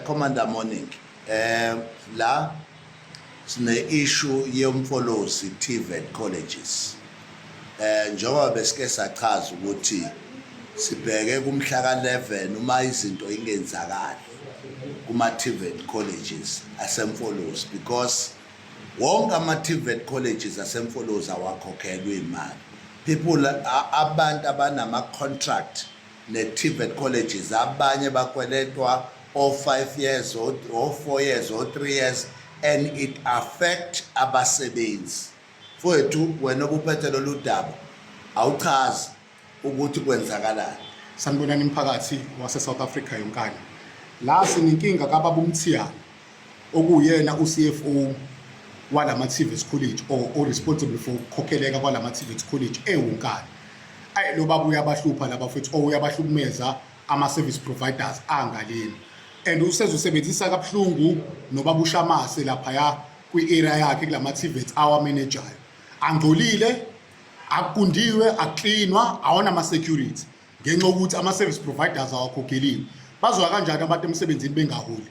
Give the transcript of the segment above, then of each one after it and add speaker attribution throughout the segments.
Speaker 1: Commander Morning. La sine issue yomfolozi TVET colleges. Njengoba besike sachaza ukuthi sibheke kumhla ka11 uma izinto ingenzakala kuma TVET colleges asemfolozi because wonke ama TVET colleges asemfolozi awakhokhelwa imali. People abantu abanama contract ne TVET colleges abanye bakweletwa or 5 years or 4 years or 3 years and it affect abasebenzi. Mfowethu wena obuphethe lolu daba awuchazi ukuthi kwenzakalani.
Speaker 2: Sanibonani imphakathi wase South Africa yonkana. La sininkinga kaBaba uMthiyane okuyena uCFO walama TVET college or responsible for khokheleka kwalama TVET college ewonkana. Lo baba uyabahlupha laba futhi uyabahlukumeza ama service providers angaleni. And usezosebenzisa kaBhlungu nobaba uShamase lapha ya kwi-area yakhe kulama TVET our manager. Angcolile, akundiwe, aklinwa, awona ama security. Ngenxa ukuthi ama service providers awakhokheliwe. Bazwa kanjani abantu emsebenzini bengaholi.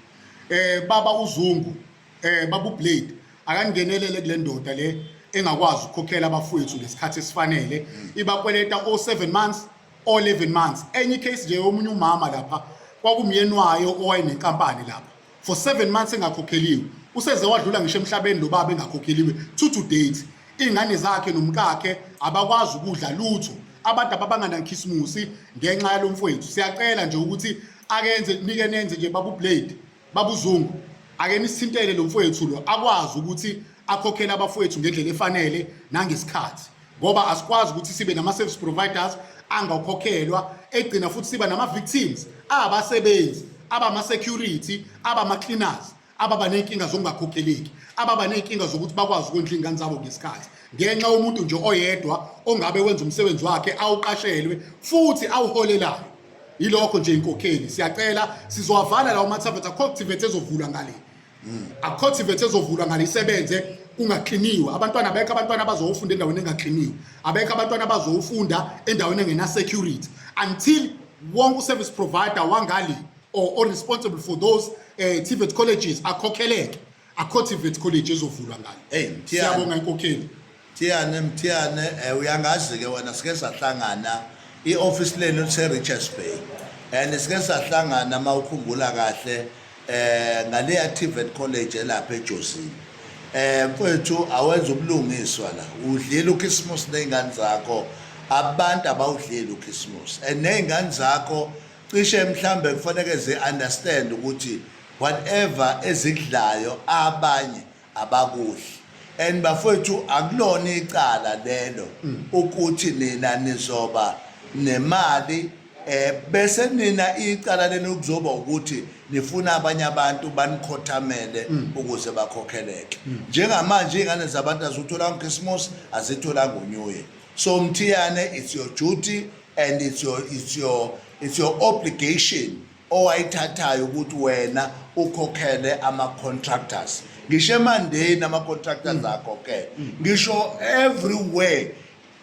Speaker 2: Baba uZungu, baba uBlade akangenelele kule ndoda le engakwazi ukukhokhela abafowethu lesikhathi esifanele. Ibakweleta o 7 months or 11 months. Enye case nje omunye umama lapha kwakumyeni wayo owayenenkampani lapha for 7 months engakhokheliwe. Useze wadlula ngisho emhlabeni lo baba engakhokheliwe to date. Ingane zakhe nomkakhe abakwazi ukudla lutho. Abantu ababangana Christmas ngenxa yalomfowethu. Siyacela nje ukuthi akenze nike nenze nje baba uBlade, baba uZungu. Ake nisithintele lo mfowethu lo akwazi ukuthi akhokhele abafowethu ngendlela efanele nangesikhathi. Ngoba asikwazi ukuthi sibe nama service providers angakhokhelwa egcina futhi siba nama victims abasebenzi, abama security, abama cleaners, ababa nenkinga zokungakhokheleki, ababa nenkinga zokuthi bakwazi ukondla ingane zabo ngesikhathi. Ngenxa umuntu nje oyedwa ongabe wenza umsebenzi wakhe awuqashelwe futhi awuholelayo. Yilokho nje inkokheli. Siyacela sizowavala lawo maTVET TVET ezovulwa ngale. TVET ezovulwa ngale isebenze kungakliniwe. Abantwana abekho abantwana abazofunda endaweni engakliniwe. Abekho abantwana abazofunda endaweni engena security until wonke service provider wangali or responsible for those TVET colleges akhokheleke. TVET college ezovulwa ngale. Siyabonga inkokheli.
Speaker 1: Mthiyane uyangazi ke wena sike sahlangana ioffice lenu Richards Bay and sike sahlangana mawukhumbula kahle ngale TVET college lapha eJosini. Mfowethu awenza ubulungiswa la udlela uChristmas nezingane zakho abantu abawudlela uChristmas and nezingane zakho cishe mhlambe kufanele ze understand ukuthi whatever ezidlayo abanye abakudli. And bafowethu akulona icala lelo ukuthi nina nizoba nemali bese nina icala lelo kuzoba ukuthi nifuna abanye abantu banikhothamele ukuze bakhokheleke. Njengamanje ingane zabantu azithola ngoChristmas azithola ngoNew Year. So Mthiyane, it's your duty and it's your obligation owayithathayo ukuthi wena ukhokhele ama contractors. Ngisho Monday nama contractors akho ke. Ngisho everywhere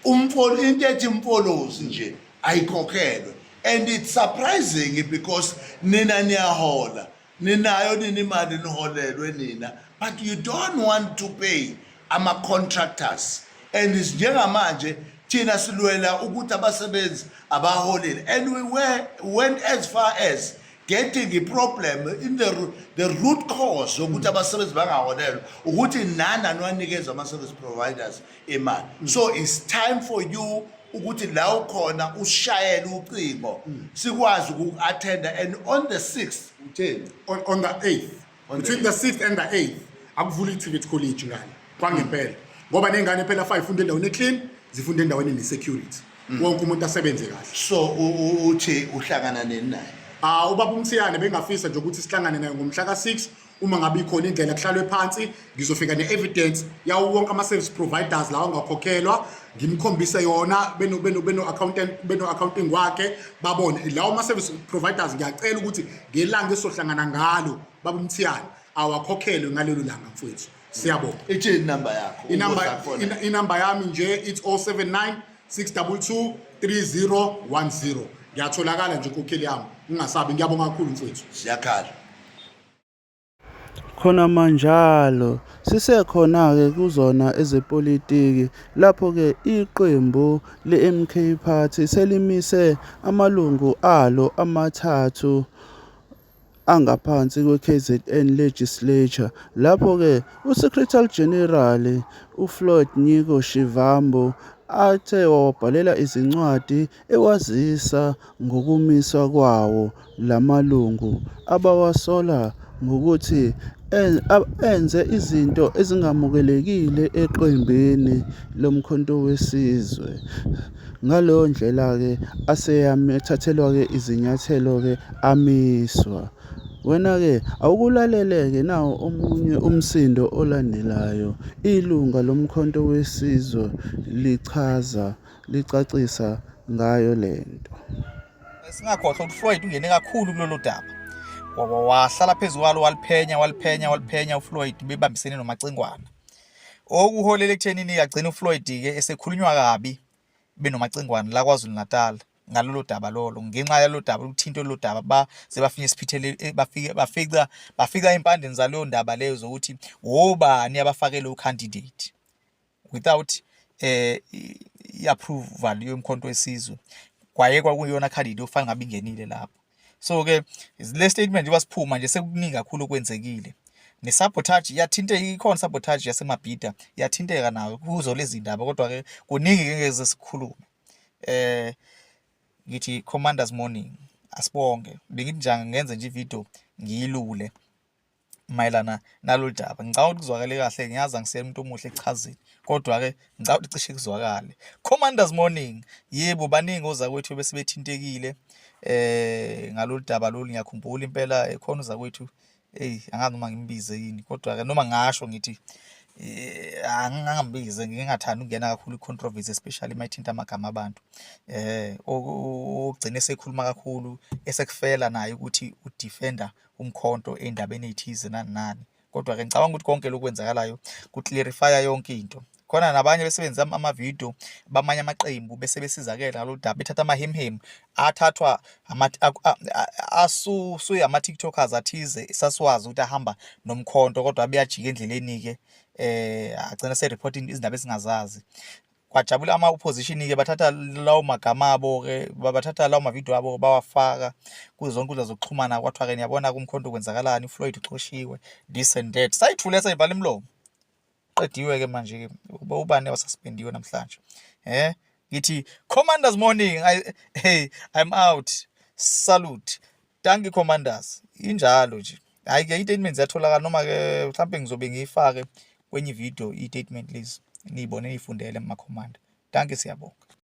Speaker 1: into ethi umfolozi nje ayikhokhelwe. And it's surprising because nina niyahola. Ninayo nini imali niholelwe nina, but you don't want to pay ama contractors. And it's njengamanje thina silwela ukuthi abasebenzi abaholile. And we went as far as getting a problem in the root cause ukuthi abasebenzi bangaholelwa ukuthi nana niwanikeza ama service providers imali. So it's time for you ukuthi la ukhona ushayele ucingo sikwazi uku-attend and on the 6th
Speaker 2: on the 8th between the 6th and the 8th akuvula iTVET college ngane kwangempela ngoba nengane phela 5 funda endaweni eclean zifunda endaweni nesecurity wonke umuntu asebenze kahle.
Speaker 1: So uthi uhlangana nini naye?
Speaker 2: Ubaba uMthiyane bengafisa nje ukuthi sihlangane naye ngomhla ka6 uma ngabe ikhona indlela kuhlalwe phansi ngizofika ne-evidence yawo wonke ama service providers lawo ngakhokhelwa ngimkhombise yona beno accounting wakhe babone lawo ama service providers. Ngiyacela ukuthi ngelanga esohlangana ngalo baba uMthiyane awakhokhelwe ngalelo langa mfowethu. Siyabonga.
Speaker 1: Ithi number yakho?
Speaker 2: Inamba yami nje it's 079 622 3010. Ngiyatholakala nje inkokheli yami. Ungasabi, ngiyabonga kakhulu mfowethu.
Speaker 1: Siyakhala.
Speaker 3: Khona manjalo sisekhona-ke kuzona ezepolitiki lapho-ke iqembu le-MK Party selimise amalungu alo amathathu angaphansi kwe-KZN Legislature lapho-ke uSecretary General uFloyd Nyiko Shivambu athe wawabhalela izincwadi ekwazisa ngokumiswa kwawo lamalungu abawasola ngokuthi enze izinto ezingamukelekile eqembini lomkhonto wesizwe. Ngaleyo ndlela-ke aseyathathelwa-ke izinyathelo-ke amiswa. Wena-ke awukulalele-ke nawo omunye umsindo olandelayo ilunga lomkhonto wesizwe licacisa ngayo lento.
Speaker 4: Singakhohlwa ukuthi Floyd ungene kakhulu kulolu daba. Wahlala phezu kwalo waliphenya uFloyd bebambisene nomacingwana. Okuholela ekuthenini agcina uFloyd-ke esekhulunywa kabi benomacingwana la KwaZulu Natal ngalolu daba lolo. Ngenxa yalo daba ukuthinta lo daba sebafike isiphithele bafika impandeni zaleyo ndaba leyo zokuthi obani abafake lo candidate without i-approval yomkhonto wesizwe. Kwayekwa kuyona candidate ofanele ngabe ingenile lapho. So-ke le statement nje wasiphuma nje sekuningi kakhulu okwenzekile. Ne-sabotage yathinteka, ikhona sabotage yaseMabhida yathinteka nayo kuzo lezi ndaba, kodwa-ke kuningi ngeke sikhulume. Ngithi Commanders Morning, asibonge. Bengithi nje ngenze nje ivideo ngiyilule mayelana nalolu daba. Ngicabanga ukuthi kuzwakale kahle, ngiyazi angisiyena umuntu omuhle ekuchazeni, kodwa-ke ngicabanga ukuthi cishe kuzwakale. Commanders Morning, yebo baningi ozakwethu bese bethintekile ngalolu daba lolu. Ngiyakhumbula impela ekhona uzakwethu angazi noma ngimbize yini, kodwa-ke noma ngasho ngithi angambize, ngingathanda ukungena kakhulu i-controversy especially mayithinta amagama abantu. Ogcine esekhuluma kakhulu esekufela naye ukuthi udefender umkhonto endabeni ezithize nani. Kodwa-ke ngicabanga ukuthi konke lokwenzakalayo ku-clarify yonke into. Khona nabanye besebenzisa ama-video bamanye amaqembu bese besizakela ngalolu daba, bethatha amahemhem athathwa asuye ama-TikTokers athize sasiwazi ukuthi ahamba nomkhonto, kodwa beyajika endleleni-ke agcina se-reporting izindaba esingazazi. Kwajabula ama-opposition-ke bathatha lawo magama abo-ke, bathatha lawo mavidiyo abo bawafaka kuzo zonke inkundla zokuxhumana. Kwathiwa-ke niyabona kumkhonto kwenzakalani, uFloyd uxoshiwe, this and that. Sayithule sayivala imlomo. Qediwe-ke manje-ke ubani abasaspendiwe namhlanje. Ngithi Commanders Morning, I'm out. Salute. Thank you Commanders. Injalo nje. Hayi-ke i-statement ziyatholakala, noma-ke mhlawumbe ngizobe ngiyifake kwenye ivideo i-statement lezi niyibone niyifundele ema-command. Danke, siyabonga.